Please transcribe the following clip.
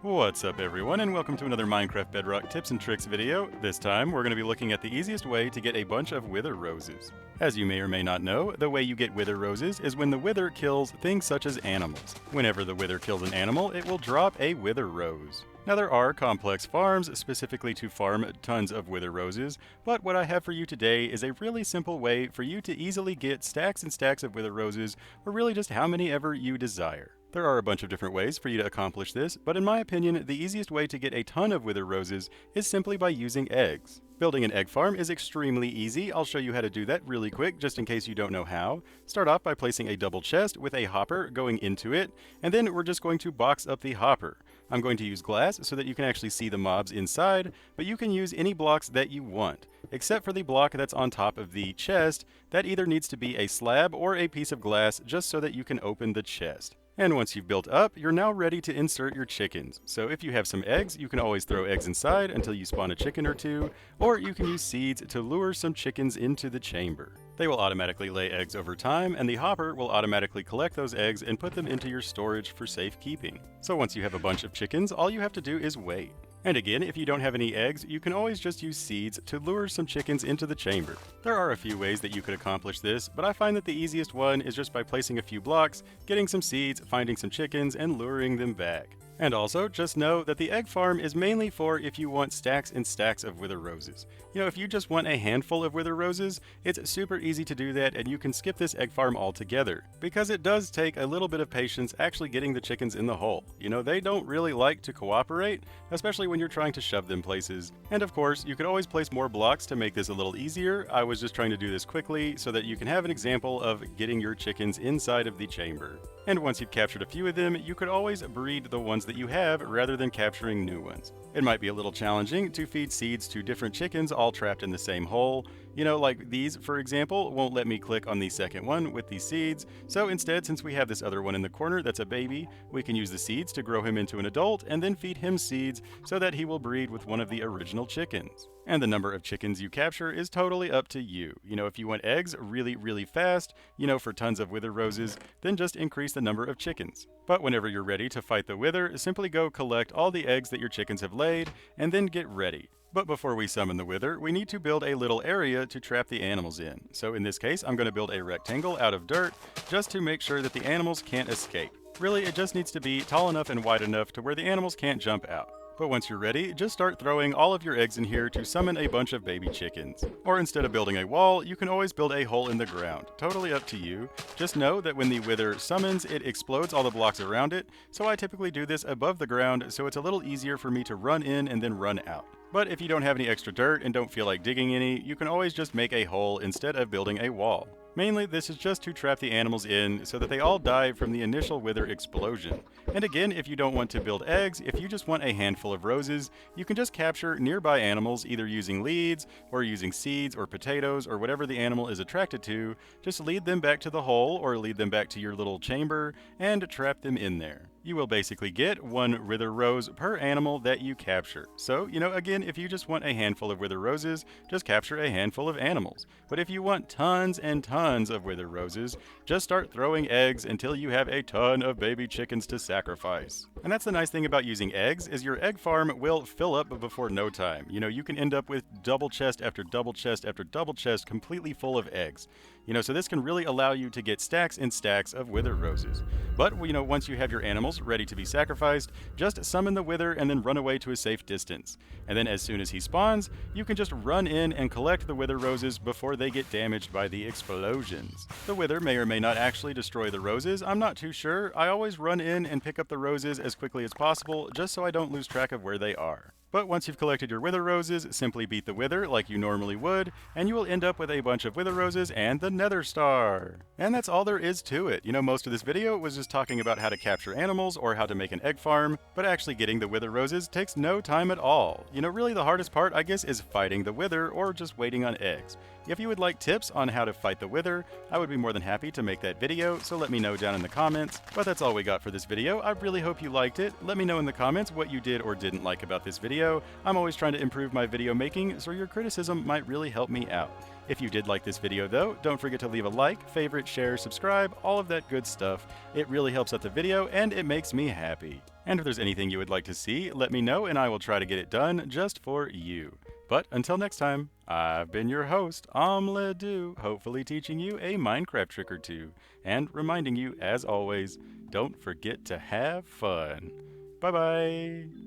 What's up everyone, and welcome to another Minecraft Bedrock tips and tricks video. This time we're going to be looking at the easiest way to get a bunch of wither roses. As you may or may not know, the way you get wither roses is when the wither kills things such as animals. Whenever the wither kills an animal, it will drop a wither rose. Now there are complex farms specifically to farm tons of wither roses, but what I have for you today is a really simple way for you to easily get stacks and stacks of wither roses, or really just how many ever you desire. There are a bunch of different ways for you to accomplish this, but in my opinion, the easiest way to get a ton of wither roses is simply by using eggs. Building an egg farm is extremely easy. I'll show you how to do that really quick, just in case you don't know how. Start off by placing a double chest with a hopper going into it, and then we're just going to box up the hopper. I'm going to use glass so that you can actually see the mobs inside, but you can use any blocks that you want, except for the block that's on top of the chest. That either needs to be a slab or a piece of glass just so that you can open the chest. And once you've built up, you're now ready to insert your chickens. So if you have some eggs, you can always throw eggs inside until you spawn a chicken or two, or you can use seeds to lure some chickens into the chamber. They will automatically lay eggs over time, and the hopper will automatically collect those eggs and put them into your storage for safekeeping. So once you have a bunch of chickens, all you have to do is wait. And again, if you don't have any eggs, you can always just use seeds to lure some chickens into the chamber. There are a few ways that you could accomplish this, but I find that the easiest one is just by placing a few blocks, getting some seeds, finding some chickens, and luring them back. And also, just know that the egg farm is mainly for if you want stacks and stacks of wither roses. You know, if you just want a handful of wither roses, it's super easy to do that, and you can skip this egg farm altogether, because it does take a little bit of patience actually getting the chickens in the hole. You know, they don't really like to cooperate, especially when you're trying to shove them places. And of course, you could always place more blocks to make this a little easier. I was just trying to do this quickly so that you can have an example of getting your chickens inside of the chamber. And once you've captured a few of them, you could always breed the ones that you have rather than capturing new ones. It might be a little challenging to feed seeds to different chickens all trapped in the same hole. You know, like these, for example, won't let me click on the second one with these seeds. So instead, since we have this other one in the corner that's a baby, we can use the seeds to grow him into an adult and then feed him seeds so that he will breed with one of the original chickens. And the number of chickens you capture is totally up to you. You know, if you want eggs really fast, you know, for tons of wither roses, then just increase the number of chickens. But whenever you're ready to fight the wither, simply go collect all the eggs that your chickens have laid, and then get ready. But before we summon the wither, we need to build a little area to trap the animals in. So in this case, I'm going to build a rectangle out of dirt, just to make sure that the animals can't escape. Really, it just needs to be tall enough and wide enough to where the animals can't jump out. But once you're ready, just start throwing all of your eggs in here to summon a bunch of baby chickens. Or instead of building a wall, you can always build a hole in the ground. Totally up to you. Just know that when the wither summons, it explodes all the blocks around it, so I typically do this above the ground so it's a little easier for me to run in and then run out. But if you don't have any extra dirt and don't feel like digging any, you can always just make a hole instead of building a wall. Mainly, this is just to trap the animals in so that they all die from the initial wither explosion. And again, if you don't want to build eggs, if you just want a handful of roses, you can just capture nearby animals either using leads or using seeds or potatoes or whatever the animal is attracted to. Just lead them back to the hole or lead them back to your little chamber and trap them in there. You will basically get one wither rose per animal that you capture. So, you know, again, if you just want a handful of wither roses, just capture a handful of animals. But if you want tons and tons of wither roses, just start throwing eggs until you have a ton of baby chickens to sacrifice. And that's the nice thing about using eggs, is your egg farm will fill up before no time. You know, you can end up with double chest after double chest after double chest completely full of eggs. You know, so this can really allow you to get stacks and stacks of wither roses. But, you know, once you have your animals ready to be sacrificed, just summon the wither and then run away to a safe distance. And then as soon as he spawns, you can just run in and collect the wither roses before they get damaged by the explosions. The wither may or may not actually destroy the roses, I'm not too sure. I always run in and pick up the roses as quickly as possible, just so I don't lose track of where they are. But once you've collected your wither roses, simply beat the wither like you normally would, and you will end up with a bunch of wither roses and the nether star. And that's all there is to it. You know, most of this video was just talking about how to capture animals or how to make an egg farm, but actually getting the wither roses takes no time at all. You know, really the hardest part, I guess, is fighting the wither or just waiting on eggs. If you would like tips on how to fight the wither, I would be more than happy to make that video, so let me know down in the comments. But that's all we got for this video. I really hope you liked it. Let me know in the comments what you did or didn't like about this video. I'm always trying to improve my video making, so your criticism might really help me out. If you did like this video though, don't forget to leave a like, favorite, share, subscribe, all of that good stuff. It really helps out the video and it makes me happy. And if there's anything you would like to see, let me know and I will try to get it done just for you. But until next time, I've been your host, OmLedu, hopefully teaching you a Minecraft trick or two, and reminding you, as always, don't forget to have fun. Bye-bye!